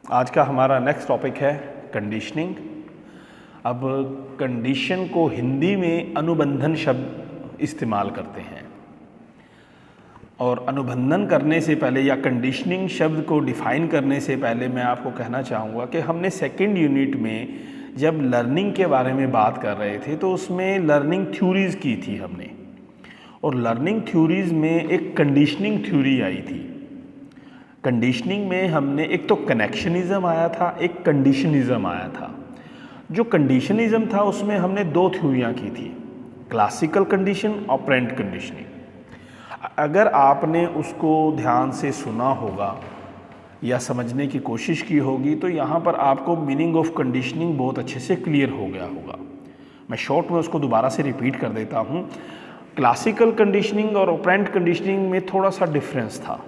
आज का हमारा नेक्स्ट टॉपिक है कंडीशनिंग। अब कंडीशन को हिंदी में अनुबंधन शब्द इस्तेमाल करते हैं और अनुबंधन करने से पहले या कंडीशनिंग शब्द को डिफ़ाइन करने से पहले मैं आपको कहना चाहूँगा कि हमने सेकेंड यूनिट में जब लर्निंग के बारे में बात कर रहे थे तो उसमें लर्निंग थ्योरीज़ की थी हमने, और लर्निंग थ्योरीज़ में एक कंडीशनिंग थ्योरी आई थी। कंडीशनिंग में हमने एक तो कनेक्शनिज़म आया था, एक कंडीशनिज़म आया था। जो कंडीशनिज़म था उसमें हमने दो थ्योरियाँ की थी, क्लासिकल कंडीशन, ऑपरेंट कंडीशनिंग। अगर आपने उसको ध्यान से सुना होगा या समझने की कोशिश की होगी तो यहाँ पर आपको मीनिंग ऑफ कंडीशनिंग बहुत अच्छे से क्लियर हो गया होगा। मैं शॉर्ट में उसको दोबारा से रिपीट कर देता हूँ। क्लासिकल कंडीशनिंग और ऑपरेंट कंडीशनिंग में थोड़ा सा डिफरेंस था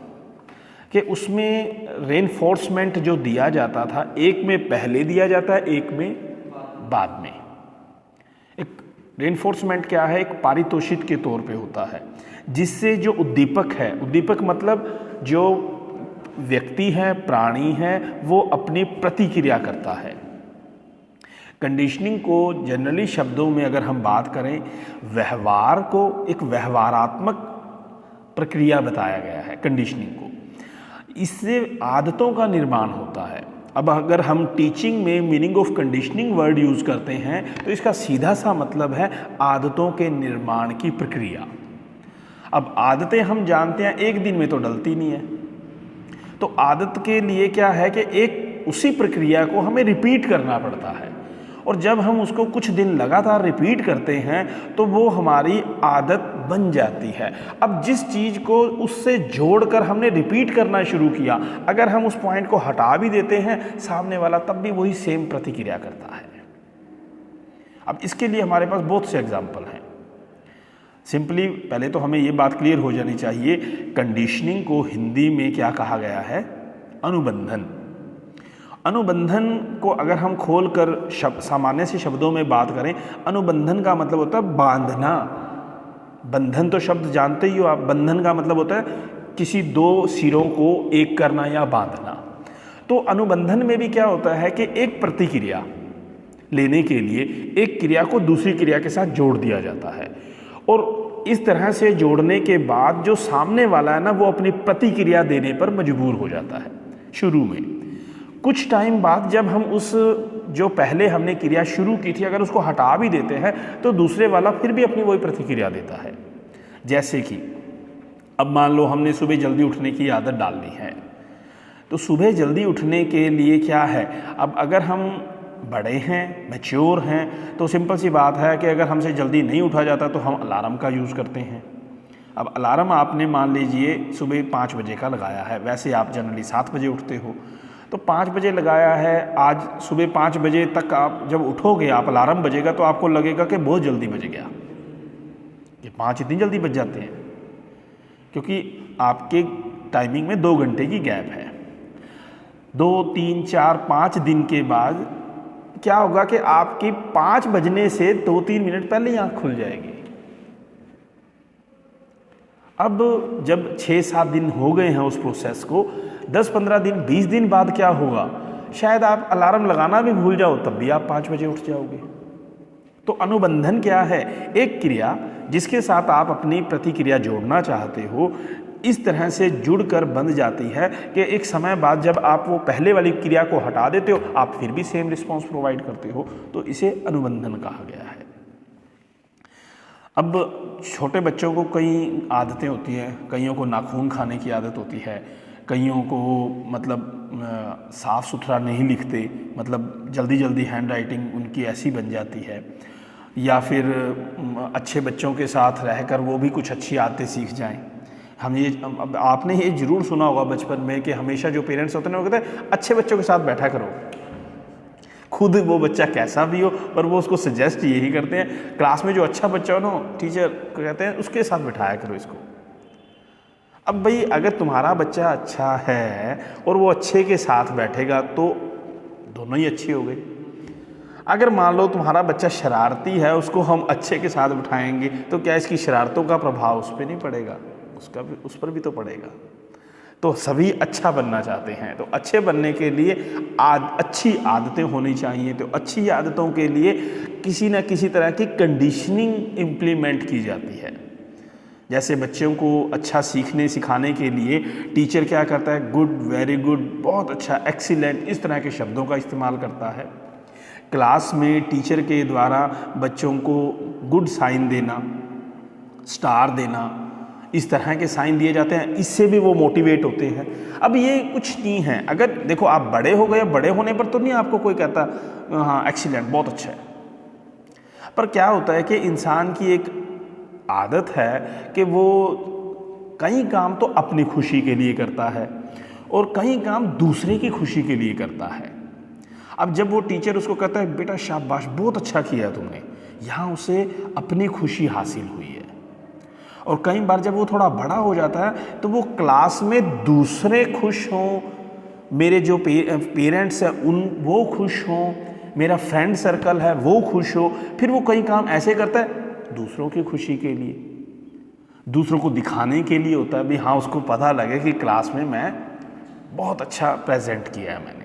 कि उसमें रेनफोर्समेंट जो दिया जाता था, एक में पहले दिया जाता है, एक में बाद में। एक रेनफोर्समेंट क्या है? एक पारितोषिक के तौर पे होता है, जिससे जो उद्दीपक है, उद्दीपक मतलब जो व्यक्ति है, प्राणी है, वो अपनी प्रतिक्रिया करता है। कंडीशनिंग को जनरली शब्दों में अगर हम बात करें, व्यवहार को एक व्यवहारात्मक प्रक्रिया बताया गया है कंडीशनिंग को। इससे आदतों का निर्माण होता है। अब अगर हम टीचिंग में meaning of conditioning word use करते हैं तो इसका सीधा सा मतलब है आदतों के निर्माण की प्रक्रिया। अब आदतें हम जानते हैं एक दिन में तो डलती नहीं है, तो आदत के लिए क्या है कि एक उसी प्रक्रिया को हमें रिपीट करना पड़ता है, और जब हम उसको कुछ दिन लगातार रिपीट करते हैं तो वो हमारी आदत बन जाती है। अब जिस चीज़ को उससे जोड़कर हमने रिपीट करना शुरू किया, अगर हम उस पॉइंट को हटा भी देते हैं, सामने वाला तब भी वही सेम प्रतिक्रिया करता है। अब इसके लिए हमारे पास बहुत से एग्जाम्पल हैं। सिंपली पहले तो हमें ये बात क्लियर हो जानी चाहिए, कंडीशनिंग को हिंदी में क्या कहा गया है? अनुबंधन। अनुबंधन को अगर हम खोलकर सामान्य से शब्दों में बात करें, अनुबंधन का मतलब होता है बांधना। बंधन तो शब्द जानते ही हो आप, बंधन का मतलब होता है किसी दो सिरों को एक करना या बांधना। तो अनुबंधन में भी क्या होता है कि एक प्रतिक्रिया लेने के लिए एक क्रिया को दूसरी क्रिया के साथ जोड़ दिया जाता है, और इस तरह से जोड़ने के बाद जो सामने वाला है ना, वो अपनी प्रतिक्रिया देने पर मजबूर हो जाता है। शुरू में कुछ टाइम बाद जब हम उस जो पहले हमने क्रिया शुरू की थी, अगर उसको हटा भी देते हैं तो दूसरे वाला फिर भी अपनी वही प्रतिक्रिया देता है। जैसे कि अब मान लो हमने सुबह जल्दी उठने की आदत डालनी है, तो सुबह जल्दी उठने के लिए क्या है, अब अगर हम बड़े हैं, मैच्योर हैं, तो सिंपल सी बात है कि अगर हमसे जल्दी नहीं उठा जाता तो हम अलार्म का यूज़ करते हैं। अब अलार्म आपने मान लीजिए सुबह 5 बजे का लगाया है, वैसे आप जनरली 7 बजे उठते हो, तो 5 बजे लगाया है। आज सुबह 5 बजे तक आप जब उठोगे, आप अलार्म बजेगा तो आपको लगेगा कि बहुत जल्दी बज गया, ये 5 इतनी जल्दी बज जाते हैं, क्योंकि आपके टाइमिंग में 2 घंटे की गैप है। 2, 3, 4, 5 दिन के बाद क्या होगा कि आपकी 5 बजने से 2-3 मिनट पहले ही आँख खुल जाएगी। अब जब 6-7 दिन हो गए हैं उस प्रोसेस को, 10-15 दिन, 20 दिन बाद क्या होगा, शायद आप अलार्म लगाना भी भूल जाओ, तब भी आप 5 बजे उठ जाओगे। तो अनुबंधन क्या है? एक क्रिया जिसके साथ आप अपनी प्रतिक्रिया जोड़ना चाहते हो, इस तरह से जुड़कर बंध जाती है कि एक समय बाद जब आप वो पहले वाली क्रिया को हटा देते हो, आप फिर भी सेम रिस्पॉन्स प्रोवाइड करते हो, तो इसे अनुबंधन कहा गया है। अब छोटे बच्चों को कई आदतें होती हैं, कईयों को नाखून खाने की आदत होती है, कईयों को मतलब साफ़ सुथरा नहीं लिखते, मतलब जल्दी जल्दी हैंड राइटिंग उनकी ऐसी बन जाती है, या फिर अच्छे बच्चों के साथ रहकर वो भी कुछ अच्छी आदतें सीख जाएं। अब आपने ये ज़रूर सुना होगा बचपन में कि हमेशा जो पेरेंट्स होते हैं वो कहते हैं अच्छे बच्चों के साथ बैठा करो, खुद वो बच्चा कैसा भी हो, पर वो उसको सजेस्ट यही करते हैं, क्लास में जो अच्छा बच्चा हो ना, टीचर कहते हैं उसके साथ बैठाया करो इसको। अब भाई अगर तुम्हारा बच्चा अच्छा है और वो अच्छे के साथ बैठेगा तो दोनों ही अच्छे हो गए। अगर मान लो तुम्हारा बच्चा शरारती है, उसको हम अच्छे के साथ बिठाएंगे तो क्या इसकी शरारतों का प्रभाव उस पर नहीं पड़ेगा? उस पर भी तो पड़ेगा। तो सभी अच्छा बनना चाहते हैं। तो अच्छे बनने के लिए अच्छी आदतें होनी चाहिए। तो अच्छी आदतों के लिए किसी न किसी तरह की कंडीशनिंग इम्प्लीमेंट की जाती है। जैसे बच्चों को अच्छा सीखने सिखाने के लिए टीचर क्या करता है, गुड, वेरी गुड, बहुत अच्छा, एक्सीलेंट, इस तरह के शब्दों का इस्तेमाल करता है। क्लास में टीचर के द्वारा बच्चों को गुड साइन देना, स्टार देना, इस तरह के साइन दिए जाते हैं। इससे भी वो मोटिवेट होते हैं। अब ये कुछ नहीं है, अगर देखो आप बड़े हो गए, बड़े होने पर तो नहीं आपको कोई कहता हाँ एक्सीलेंट, बहुत अच्छा है। पर क्या होता है कि इंसान की एक आदत है कि वो कई काम तो अपनी खुशी के लिए करता है और कई काम दूसरे की खुशी के लिए करता है। अब जब वो टीचर उसको कहता है बेटा शाबाश, बहुत अच्छा किया तुमने, यहाँ उसे अपनी खुशी हासिल हुई है। और कई बार जब वो थोड़ा बड़ा हो जाता है तो वो क्लास में दूसरे खुश हों, मेरे जो पेरेंट्स हैं वो खुश हों, मेरा फ्रेंड सर्कल है वो खुश हो, फिर वो कई काम ऐसे करता है दूसरों की खुशी के लिए, दूसरों को दिखाने के लिए होता है भी हाँ उसको पता लगे कि क्लास में मैं बहुत अच्छा प्रेजेंट किया है मैंने।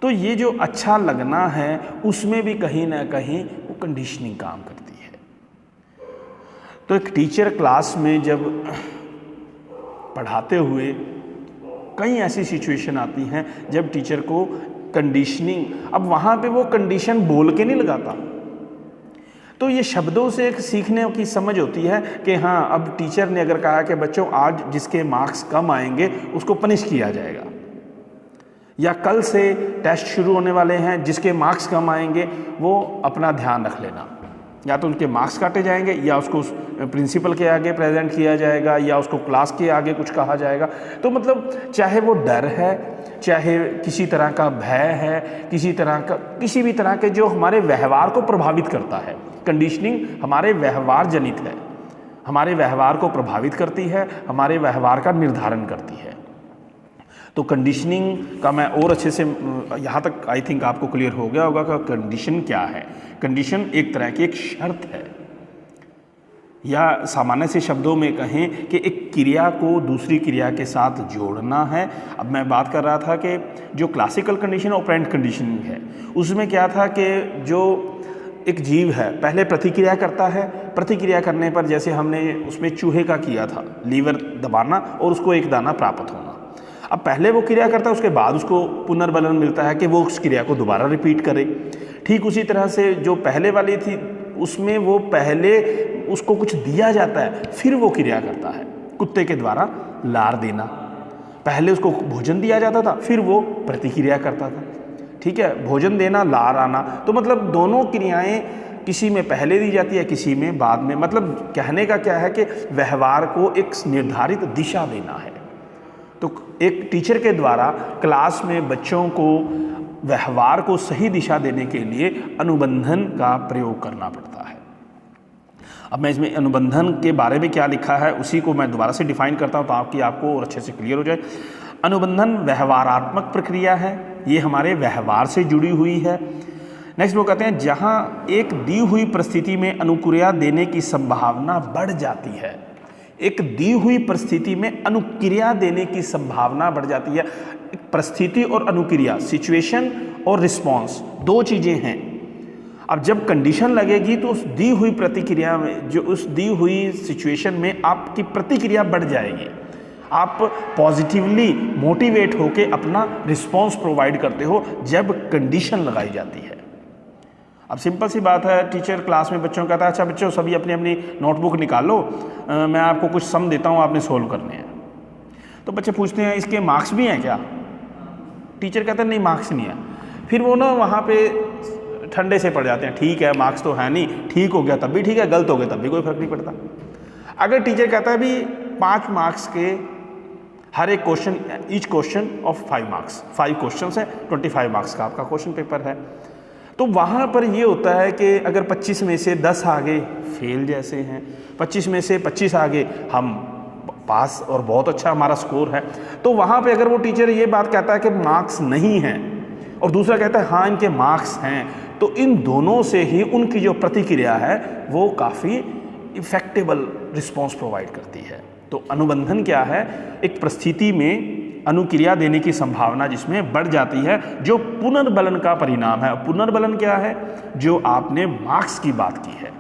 तो ये जो अच्छा लगना है उसमें भी कहीं ना कहीं वो कंडीशनिंग काम करती है। तो एक टीचर क्लास में जब पढ़ाते हुए कई ऐसी सिचुएशन आती हैं जब टीचर को कंडीशनिंग, अब वहाँ पे वो कंडीशन बोल के नहीं लगाता, तो ये शब्दों से एक सीखने की समझ होती है कि हाँ अब टीचर ने अगर कहा कि बच्चों आज जिसके मार्क्स कम आएंगे उसको पनिश किया जाएगा, या कल से टेस्ट शुरू होने वाले हैं, जिसके मार्क्स कम आएंगे वो अपना ध्यान रख लेना, या तो उनके मार्क्स काटे जाएंगे या उसको प्रिंसिपल के आगे प्रेजेंट किया जाएगा या उसको क्लास के आगे कुछ कहा जाएगा। तो मतलब चाहे वो डर है, चाहे किसी तरह का भय है, किसी भी तरह के जो हमारे व्यवहार को प्रभावित करता है, कंडीशनिंग हमारे व्यवहार जनित है, हमारे व्यवहार को प्रभावित करती है, हमारे व्यवहार का निर्धारण करती है। तो कंडीशनिंग का मैं और अच्छे से यहाँ तक आई थिंक आपको क्लियर हो गया होगा कि कंडीशन क्या है। कंडीशन एक तरह की एक शर्त है, या सामान्य से शब्दों में कहें कि एक क्रिया को दूसरी क्रिया के साथ जोड़ना है। अब मैं बात कर रहा था कि जो क्लासिकल कंडीशन ऑपरेंट कंडीशनिंग है उसमें क्या था कि जो एक जीव है पहले प्रतिक्रिया करता है, प्रतिक्रिया करने पर जैसे हमने उसमें चूहे का किया था, लीवर दबाना और उसको एक दाना प्राप्त होना। अब पहले वो क्रिया करता है, उसके बाद उसको पुनर्बलन मिलता है कि वो उस क्रिया को दोबारा रिपीट करे। ठीक उसी तरह से जो पहले वाली थी उसमें वो पहले उसको कुछ दिया जाता है फिर वो क्रिया करता है। कुत्ते के द्वारा लार देना, पहले उसको भोजन दिया जाता था फिर वो प्रतिक्रिया करता था। ठीक है, भोजन देना, लार आना, तो मतलब दोनों क्रियाएं किसी में पहले दी जाती है किसी में बाद में। मतलब कहने का क्या है कि व्यवहार को एक निर्धारित दिशा देना है। तो एक टीचर के द्वारा क्लास में बच्चों को व्यवहार को सही दिशा देने के लिए अनुबंधन का प्रयोग करना पड़ता है। अब मैं इसमें अनुबंधन के बारे में क्या लिखा है उसी को मैं दोबारा से डिफाइन करता हूँ ताकि आपको और अच्छे से क्लियर हो जाए। अनुबंधन व्यवहारात्मक प्रक्रिया है, ये हमारे व्यवहार से जुड़ी हुई है। नेक्स्ट वो कहते हैं जहाँ एक दी हुई परिस्थिति में अनुक्रिया देने की संभावना बढ़ जाती है। एक दी हुई परिस्थिति में अनुक्रिया देने की संभावना बढ़ जाती है। परिस्थिति और अनुक्रिया, सिचुएशन और रिस्पॉन्स, दो चीज़ें हैं। अब जब कंडीशन लगेगी तो उस दी हुई प्रतिक्रिया में, जो उस दी हुई सिचुएशन में आपकी प्रतिक्रिया बढ़ जाएगी। आप पॉजिटिवली मोटिवेट होके अपना रिस्पॉन्स प्रोवाइड करते हो जब कंडीशन लगाई जाती है। अब सिंपल सी बात है, टीचर क्लास में बच्चों को कहता है अच्छा बच्चों सभी अपनी अपनी नोटबुक निकालो, मैं आपको कुछ सम देता हूँ, आपने सोल्व करने हैं। तो बच्चे पूछते हैं इसके मार्क्स भी हैं क्या? टीचर कहता है नहीं मार्क्स नहीं है। फिर वो ना वहाँ पे ठंडे से पड़ जाते हैं, ठीक है मार्क्स तो है नहीं, ठीक हो गया तब भी ठीक है, गलत हो गया तब भी कोई फर्क नहीं पड़ता। अगर टीचर कहता है भी 5 मार्क्स के हर एक question, each question of 5 marks, 5 question है, 25 मार्क्स का आपका क्वेश्चन पेपर है, तो वहाँ पर ये होता है कि अगर 25 में से 10 आगे फेल जैसे हैं, 25 में से 25 आगे हम पास और बहुत अच्छा हमारा स्कोर है, तो वहाँ पे अगर वो टीचर ये बात कहता है कि मार्क्स नहीं हैं और दूसरा कहता है हाँ इनके मार्क्स हैं, तो इन दोनों से ही उनकी जो प्रतिक्रिया है वो काफ़ी इफेक्टेबल रिस्पॉन्स प्रोवाइड करती है। तो अनुबंधन क्या है? एक परिस्थिति में अनुक्रिया देने की संभावना जिसमें बढ़ जाती है, जो पुनर्बलन का परिणाम है। पुनर्बलन क्या है? जो आपने मार्क्स की बात की है।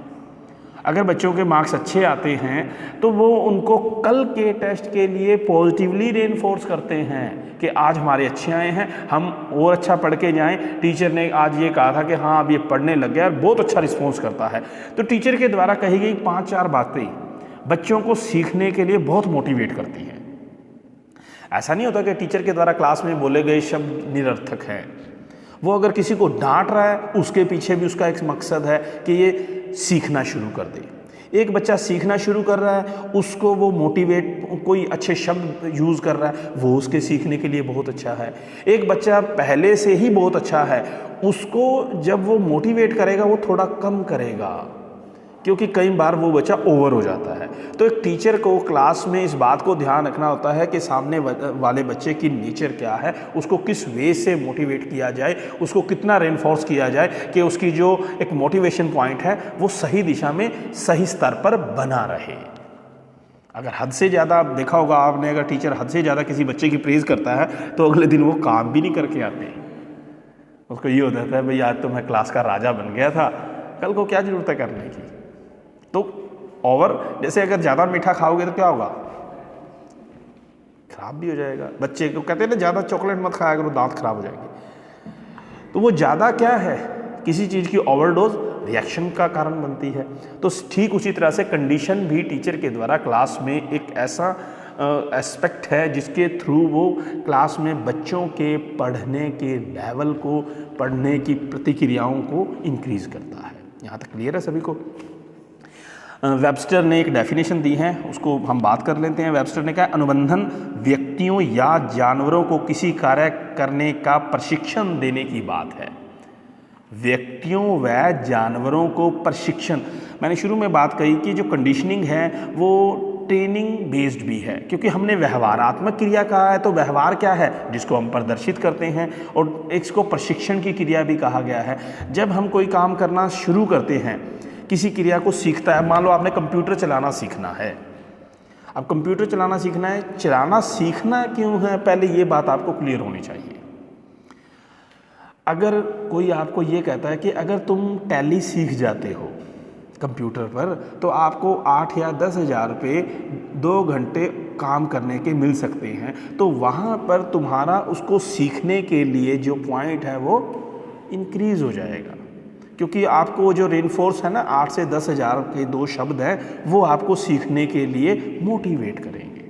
अगर बच्चों के मार्क्स अच्छे आते हैं तो वो उनको कल के टेस्ट के लिए पॉजिटिवली रेनफोर्स करते हैं कि आज हमारे अच्छे आए हैं, हम और अच्छा पढ़ के जाएं। टीचर ने आज ये कहा था कि हाँ अब ये पढ़ने लग गया, बहुत अच्छा रिस्पॉन्स करता है। तो टीचर के द्वारा कही गई 5-4 बातें बच्चों को सीखने के लिए बहुत मोटिवेट करती हैं। ऐसा नहीं होता कि टीचर के द्वारा क्लास में बोले गए शब्द निरर्थक हैं। वो अगर किसी को डांट रहा है, उसके पीछे भी उसका एक मकसद है कि ये सीखना शुरू कर दे। एक बच्चा सीखना शुरू कर रहा है, उसको वो मोटिवेट, कोई अच्छे शब्द यूज़ कर रहा है, वो उसके सीखने के लिए बहुत अच्छा है। एक बच्चा पहले से ही बहुत अच्छा है, उसको जब वो मोटिवेट करेगा वो थोड़ा कम करेगा, क्योंकि कई बार वो बच्चा ओवर हो जाता है। तो एक टीचर को क्लास में इस बात को ध्यान रखना होता है कि सामने वाले बच्चे की नेचर क्या है, उसको किस वे से मोटिवेट किया जाए, उसको कितना रेनफोर्स किया जाए कि उसकी जो एक मोटिवेशन पॉइंट है वो सही दिशा में, सही स्तर पर बना रहे। अगर हद से ज़्यादा, आप देखा होगा आपने, अगर टीचर हद से ज़्यादा किसी बच्चे की प्रेज़ करता है तो अगले दिन वो काम भी नहीं करके आते। उसको ये होता है भाई आज तो मैं क्लास का राजा बन गया था, कल को क्या ज़रूरत है करने की। तो ओवर, जैसे अगर ज़्यादा मीठा खाओगे तो क्या होगा? खराब भी हो जाएगा। बच्चे को कहते हैं ना ज़्यादा चॉकलेट मत खाया करो, दांत खराब हो जाएंगे। तो वो ज़्यादा क्या है, किसी चीज़ की ओवरडोज रिएक्शन का कारण बनती है। तो ठीक उसी तरह से कंडीशन भी टीचर के द्वारा क्लास में एक ऐसा एस्पेक्ट है जिसके थ्रू वो क्लास में बच्चों के पढ़ने के लेवल को, पढ़ने की प्रतिक्रियाओं को इंक्रीज करता है। यहाँ तक क्लियर है सभी को? वेबस्टर ने एक डेफिनेशन दी है, उसको हम बात कर लेते हैं। वेबस्टर ने कहा अनुबंधन व्यक्तियों या जानवरों को किसी कार्य करने का प्रशिक्षण देने की बात है। व्यक्तियों व जानवरों को प्रशिक्षण, मैंने शुरू में बात कही कि जो कंडीशनिंग है वो ट्रेनिंग बेस्ड भी है, क्योंकि हमने व्यवहारात्मक क्रिया कहा है। तो व्यवहार क्या है? जिसको हम प्रदर्शित करते हैं, और इसको प्रशिक्षण की क्रिया भी कहा गया है। जब हम कोई काम करना शुरू करते हैं, किसी क्रिया को सीखता है, मान लो आपने कंप्यूटर चलाना सीखना है। अब कंप्यूटर चलाना सीखना है, चलाना सीखना क्यों है, पहले ये बात आपको क्लियर होनी चाहिए। अगर कोई आपको ये कहता है कि अगर तुम टैली सीख जाते हो कंप्यूटर पर तो आपको 8 या 10 हज़ार रुपये 2 घंटे काम करने के मिल सकते हैं, तो वहाँ पर तुम्हारा उसको सीखने के लिए जो पॉइंट है वो इंक्रीज़ हो जाएगा, क्योंकि आपको जो रेनफोर्स है ना, 8 से 10 हज़ार के 2 शब्द हैं, वो आपको सीखने के लिए मोटिवेट करेंगे।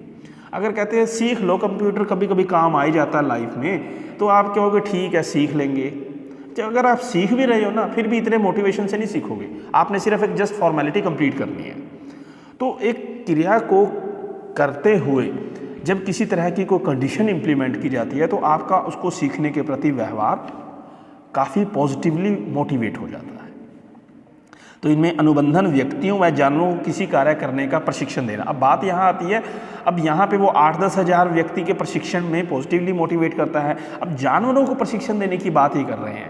अगर कहते हैं सीख लो कंप्यूटर, कभी कभी काम आ ही जाता है लाइफ में, तो आप कहोगे ठीक है सीख लेंगे। तो अगर आप सीख भी रहे हो ना, फिर भी इतने मोटिवेशन से नहीं सीखोगे, आपने सिर्फ एक जस्ट फॉर्मेलिटी कंप्लीट करनी है। तो एक क्रिया को करते हुए जब किसी तरह की कोई कंडीशन इंप्लीमेंट की जाती है तो आपका उसको सीखने के प्रति व्यवहार काफ़ी पॉजिटिवली मोटिवेट हो जाता है। तो इनमें अनुबंधन व्यक्तियों व जानवरों को किसी कार्य करने का प्रशिक्षण देना। अब बात यहाँ आती है, अब यहाँ पे वो 8-10 हज़ार व्यक्ति के प्रशिक्षण में पॉजिटिवली मोटिवेट करता है। अब जानवरों को प्रशिक्षण देने की बात ही कर रहे हैं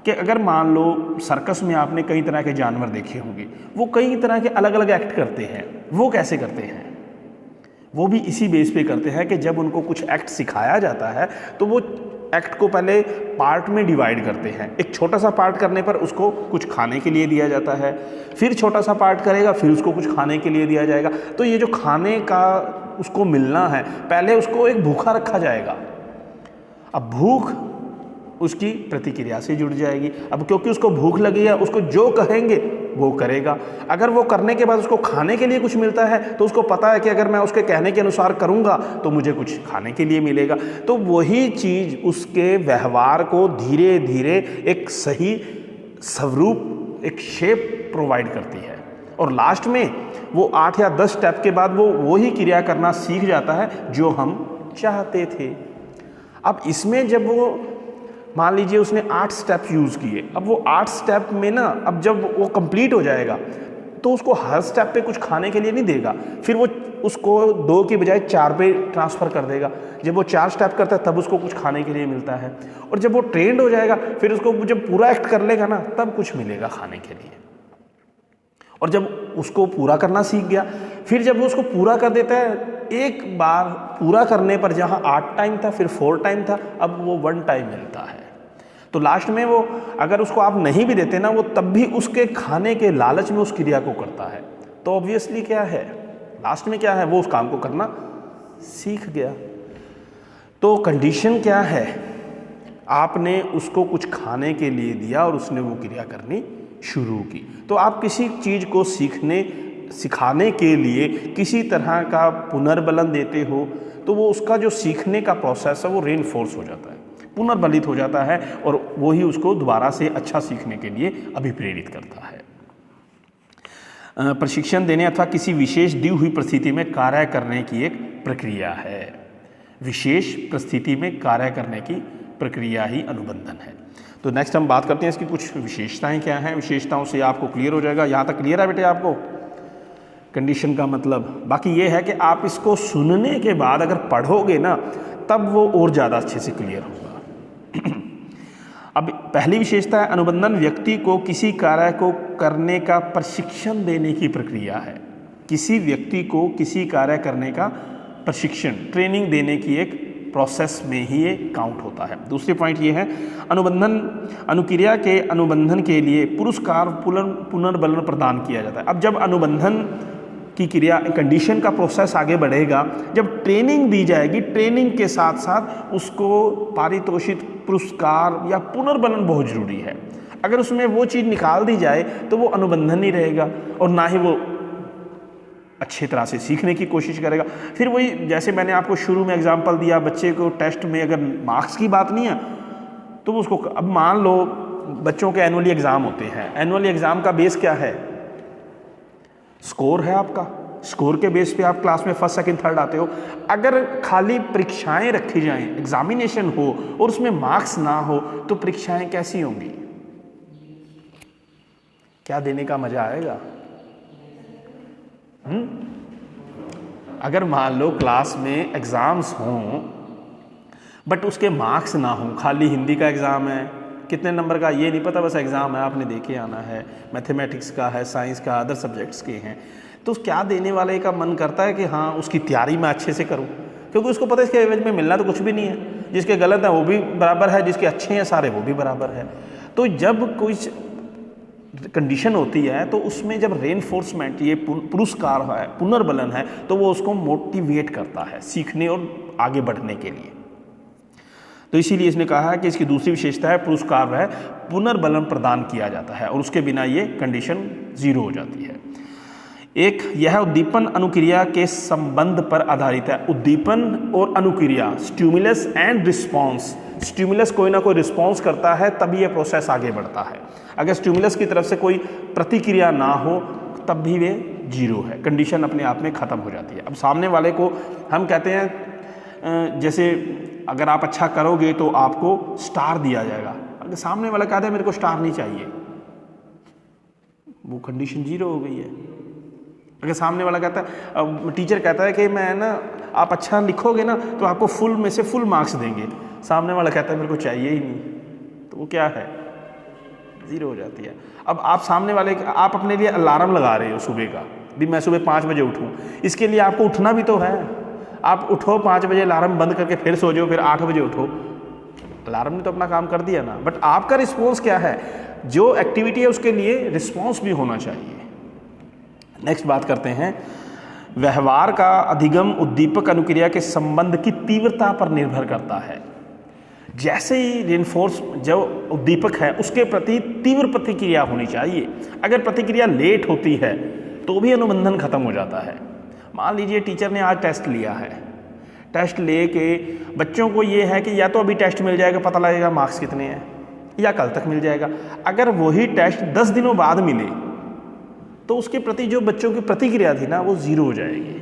कि अगर मान लो सर्कस में आपने कई तरह के जानवर देखे होंगे, वो कई तरह के अलग अलग एक्ट करते हैं। वो कैसे करते हैं? वो भी इसी बेस पे करते हैं कि जब उनको कुछ एक्ट सिखाया जाता है तो वो एक्ट को पहले पार्ट में डिवाइड करते हैं। एक छोटा सा पार्ट करने पर उसको कुछ खाने के लिए दिया जाता है, फिर छोटा सा पार्ट करेगा, फिर उसको कुछ खाने के लिए दिया जाएगा। तो ये जो खाने का उसको मिलना है, पहले उसको एक भूखा रखा जाएगा। अब भूख उसकी प्रतिक्रिया से जुड़ जाएगी। अब क्योंकि उसको भूख लगी है, उसको जो कहेंगे वो करेगा। अगर वो करने के बाद उसको खाने के लिए कुछ मिलता है तो उसको पता है कि अगर मैं उसके कहने के अनुसार करूँगा तो मुझे कुछ खाने के लिए मिलेगा। तो वही चीज़ उसके व्यवहार को धीरे धीरे एक सही स्वरूप, एक शेप प्रोवाइड करती है, और लास्ट में वो 8 या 10 स्टेप के बाद वो वही क्रिया करना सीख जाता है जो हम चाहते थे। अब इसमें जब वो मान लीजिए उसने 8 स्टेप यूज़ किए, अब वो 8 स्टेप में ना, अब जब वो कंप्लीट हो जाएगा तो उसको हर स्टेप पे कुछ खाने के लिए नहीं देगा, फिर वो उसको 2 की बजाय 4 पे ट्रांसफ़र कर देगा। जब वो 4 स्टेप करता है तब उसको कुछ खाने के लिए मिलता है, और जब वो ट्रेंड हो जाएगा फिर उसको जब पूरा एक्ट कर लेगा ना तब कुछ मिलेगा खाने के लिए। और जब उसको पूरा करना सीख गया। फिर जब वो उसको पूरा कर देता है, एक बार पूरा करने पर जहाँ 8 टाइम था फिर 4 टाइम था, अब वो 1 टाइम मिलता है। तो लास्ट में वो अगर उसको आप नहीं भी देते ना, वो तब भी उसके खाने के लालच में उस क्रिया को करता है। तो ऑब्वियसली क्या है, लास्ट में क्या है, वो उस काम को करना सीख गया। तो कंडीशन क्या है, आपने उसको कुछ खाने के लिए दिया और उसने वो क्रिया करनी शुरू की। तो आप किसी चीज़ को सिखाने के लिए किसी तरह का पुनर्बलन देते हो, तो वो उसका जो सीखने का प्रोसेस है वो रेनफोर्स हो जाता है, पुनर्बलित हो जाता है, और वही उसको दोबारा से अच्छा सीखने के लिए अभिप्रेरित करता है। प्रशिक्षण देने अथवा किसी विशेष दी हुई परिस्थिति में कार्य करने की एक प्रक्रिया है। विशेष परिस्थिति में कार्य करने की प्रक्रिया ही अनुबंधन है। तो नेक्स्ट हम बात करते हैं इसकी कुछ विशेषताएं क्या हैं। विशेषताओं से आपको क्लियर हो जाएगा। यहाँ तक क्लियर है बेटे आपको कंडीशन का मतलब? बाकी ये है कि आप इसको सुनने के बाद अगर पढ़ोगे ना, तब वो और ज़्यादा अच्छे से क्लियर होगा। अब पहली विशेषता है, अनुबंधन व्यक्ति को किसी कार्य को करने का प्रशिक्षण देने की प्रक्रिया है। किसी व्यक्ति को किसी कार्य करने का प्रशिक्षण, ट्रेनिंग देने की एक प्रोसेस में ही ये काउंट होता है। दूसरी पॉइंट ये है, अनुक्रिया के अनुबंधन के लिए पुरस्कार पुनर्बलन प्रदान किया जाता है। अब जब अनुबंधन की क्रिया कंडीशन का प्रोसेस आगे बढ़ेगा, जब ट्रेनिंग दी जाएगी, ट्रेनिंग के साथ साथ उसको पारितोषित, पुरस्कार या पुनर्बलन बहुत जरूरी है। अगर उसमें वो चीज़ निकाल दी जाए तो वो अनुबंधन नहीं रहेगा और ना ही वो अच्छी तरह से सीखने की कोशिश करेगा। फिर वही, जैसे मैंने आपको शुरू में एग्जांपल दिया, बच्चे को टेस्ट में अगर मार्क्स की बात नहीं है तो उसको, अब मान लो बच्चों के एनुअली एग्ज़ाम होते हैं, एनुअली एग्ज़ाम का बेस क्या है? स्कोर है आपका। स्कोर के बेस पे आप क्लास में फर्स्ट सेकंड थर्ड आते हो। अगर खाली परीक्षाएं रखी जाएं, एग्जामिनेशन हो और उसमें मार्क्स ना हो, तो परीक्षाएं कैसी होंगी? क्या देने का मजा आएगा? अगर मान लो क्लास में एग्जाम्स हों बट उसके मार्क्स ना हो, खाली हिंदी का एग्ज़ाम है, कितने नंबर का ये नहीं पता, बस एग्ज़ाम है, आपने देखे आना है, मैथमेटिक्स का है, साइंस का, अदर सब्जेक्ट्स के हैं, तो क्या देने वाले का मन करता है कि हाँ उसकी तैयारी मैं अच्छे से करूँ, क्योंकि उसको पता है इसके एवज में मिलना तो कुछ भी नहीं है। जिसके गलत है वो भी बराबर है, जिसके अच्छे हैं सारे वो भी बराबर है। तो जब कोई कंडीशन होती है तो उसमें जब रेनफोर्समेंट, ये पुरस्कार है, पुनर्बलन है, तो वो उसको मोटिवेट करता है सीखने और आगे बढ़ने के लिए। तो इसीलिए इसने कहा है कि इसकी दूसरी विशेषता है, पुरस्कार है, पुनर्बलन प्रदान किया जाता है और उसके बिना ये कंडीशन 0 हो जाती है। एक यह उद्दीपन अनुक्रिया के संबंध पर आधारित है। उद्दीपन और अनुक्रिया, स्टिमुलस एंड रिस्पॉन्स, स्टिमुलस कोई ना कोई रिस्पॉन्स करता है तभी यह प्रोसेस आगे बढ़ता है। अगर स्टिमुलस की तरफ से कोई प्रतिक्रिया ना हो तब भी वे 0 है, कंडीशन अपने आप में ख़त्म हो जाती है। अब सामने वाले को हम कहते हैं, जैसे अगर आप अच्छा करोगे तो आपको स्टार दिया जाएगा, अगर सामने वाला कहता है मेरे को स्टार नहीं चाहिए, वो कंडीशन 0 हो गई है। अगर सामने वाला कहता है, टीचर कहता है कि मैं ना, आप अच्छा लिखोगे ना तो आपको फुल में से फुल मार्क्स देंगे, सामने वाला कहता है मेरे को चाहिए ही नहीं, तो वो क्या है? 0 हो जाती है। अब आप सामने वाले, आप अपने लिए अलार्म लगा रहे हो सुबह का, भी मैं सुबह 5 बजे उठूँ, इसके लिए आपको उठना भी तो है। आप उठो 5 बजे, अलार्म बंद करके फिर सो जाओ, फिर 8 बजे उठो, अलार्म ने तो अपना काम कर दिया ना। बट आपका रिस्पॉन्स क्या है? जो एक्टिविटी है उसके लिए रिस्पॉन्स भी होना चाहिए। नेक्स्ट बात करते हैं, व्यवहार का अधिगम उद्दीपक अनुक्रिया के संबंध की तीव्रता पर निर्भर करता है। जैसे ही रेनफोर्स, जो उद्दीपक है उसके प्रति तीव्र प्रतिक्रिया होनी चाहिए। अगर प्रतिक्रिया लेट होती है तो भी अनुबंधन खत्म हो जाता है। मान लीजिए टीचर ने आज टेस्ट लिया है, टेस्ट लेके बच्चों को ये है कि या तो अभी टेस्ट मिल जाएगा, पता लगेगा मार्क्स कितने हैं, या कल तक मिल जाएगा। अगर वही टेस्ट 10 दिनों बाद मिले तो उसके प्रति जो बच्चों की प्रतिक्रिया थी ना वो 0 हो जाएगी,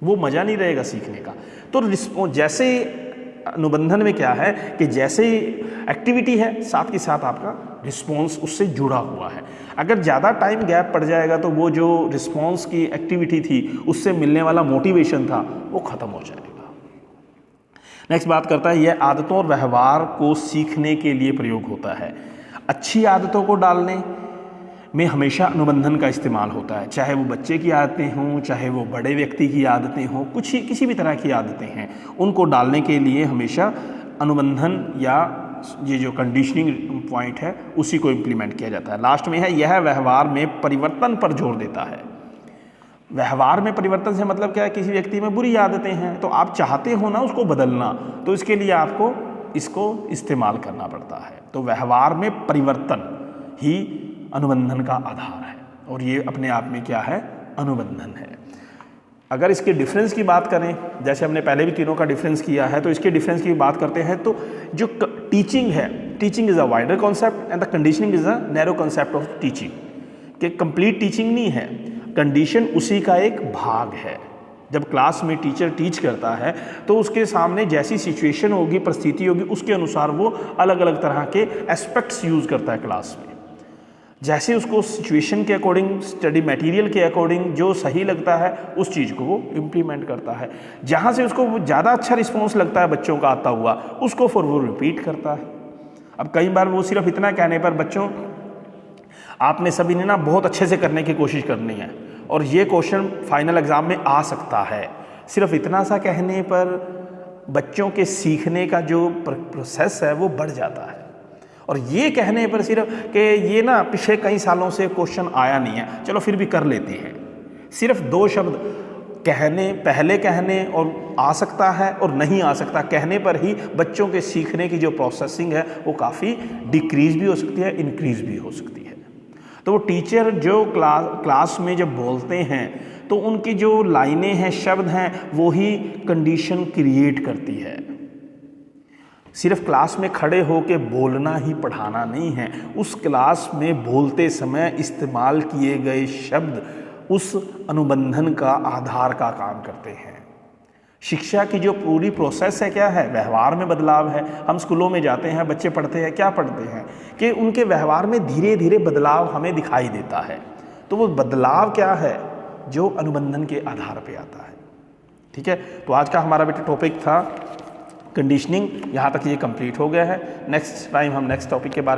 वो मज़ा नहीं रहेगा सीखने का। तो जैसे अनुबंधन में क्या है कि जैसे एक्टिविटी है साथ के साथ आपका रिस्पॉन्स उससे जुड़ा हुआ है। अगर ज़्यादा टाइम गैप पड़ जाएगा तो वो जो रिस्पॉन्स की एक्टिविटी थी उससे मिलने वाला मोटिवेशन था वो ख़त्म हो जाएगा। नेक्स्ट बात करता है, यह आदतों और व्यवहार को सीखने के लिए प्रयोग होता है। अच्छी आदतों को डालने में हमेशा अनुबंधन का इस्तेमाल होता है, चाहे वो बच्चे की आदतें हों, चाहे वो बड़े व्यक्ति की आदतें हों, किसी भी तरह की आदतें हैं, उनको डालने के लिए हमेशा अनुबंधन या ये जो कंडीशनिंग पॉइंट है उसी को इम्प्लीमेंट किया जाता है। लास्ट में है यह व्यवहार में परिवर्तन पर जोर देता है। व्यवहार में परिवर्तन से मतलब क्या है, किसी व्यक्ति में बुरी आदतें हैं तो आप चाहते हो ना उसको बदलना, तो इसके लिए आपको इसको इस्तेमाल करना पड़ता है। तो व्यवहार में परिवर्तन ही अनुबंधन का आधार है और ये अपने आप में क्या है, अनुबंधन है। अगर इसके डिफरेंस की बात करें, जैसे हमने पहले भी तीनों का डिफरेंस किया है, तो इसके डिफरेंस की बात करते हैं तो जो टीचिंग है, teaching is a wider concept and the conditioning is a narrow concept of teaching. कि कंप्लीट टीचिंग नहीं है, कंडीशन उसी का एक भाग है। जब क्लास में टीचर टीच करता है तो उसके सामने जैसी सिचुएशन होगी, परिस्थिति होगी, उसके अनुसार वो अलग अलग तरह के एस्पेक्ट्स यूज़ करता है क्लास में। जैसे उसको सिचुएशन के अकॉर्डिंग, स्टडी मटेरियल के अकॉर्डिंग जो सही लगता है उस चीज़ को वो इम्प्लीमेंट करता है। जहाँ से उसको ज़्यादा अच्छा रिस्पॉन्स लगता है बच्चों का आता हुआ, उसको फिर वो रिपीट करता है। अब कई बार वो सिर्फ इतना कहने पर, बच्चों आपने सभी ने ना बहुत अच्छे से करने की कोशिश करनी है और ये क्वेश्चन फाइनल एग्ज़ाम में आ सकता है, सिर्फ इतना सा कहने पर बच्चों के सीखने का जो प्रोसेस है वो बढ़ जाता है। और ये कहने पर सिर्फ कि ये ना पिछले कई सालों से क्वेश्चन आया नहीं है, चलो फिर भी कर लेते हैं, सिर्फ 2 शब्द कहने, पहले कहने और आ सकता है और नहीं आ सकता कहने पर ही बच्चों के सीखने की जो प्रोसेसिंग है वो काफ़ी डिक्रीज़ भी हो सकती है, इंक्रीज़ भी हो सकती है। तो वो टीचर जो क्लास में जब बोलते हैं तो उनकी जो लाइनें हैं, शब्द हैं, वो ही कंडीशन क्रिएट करती है। सिर्फ क्लास में खड़े होकर बोलना ही पढ़ाना नहीं है, उस क्लास में बोलते समय इस्तेमाल किए गए शब्द उस अनुबंधन का आधार का काम करते हैं। शिक्षा की जो पूरी प्रोसेस है क्या है, व्यवहार में बदलाव है। हम स्कूलों में जाते हैं, बच्चे पढ़ते हैं, क्या पढ़ते हैं कि उनके व्यवहार में धीरे धीरे बदलाव हमें दिखाई देता है। तो वो बदलाव क्या है, जो अनुबंधन के आधार पे आता है। ठीक है, तो आज का हमारा बेटा टॉपिक था कंडीशनिंग, यहाँ तक ये कंप्लीट हो गया है। नेक्स्ट टाइम हम नेक्स्ट टॉपिक के बारे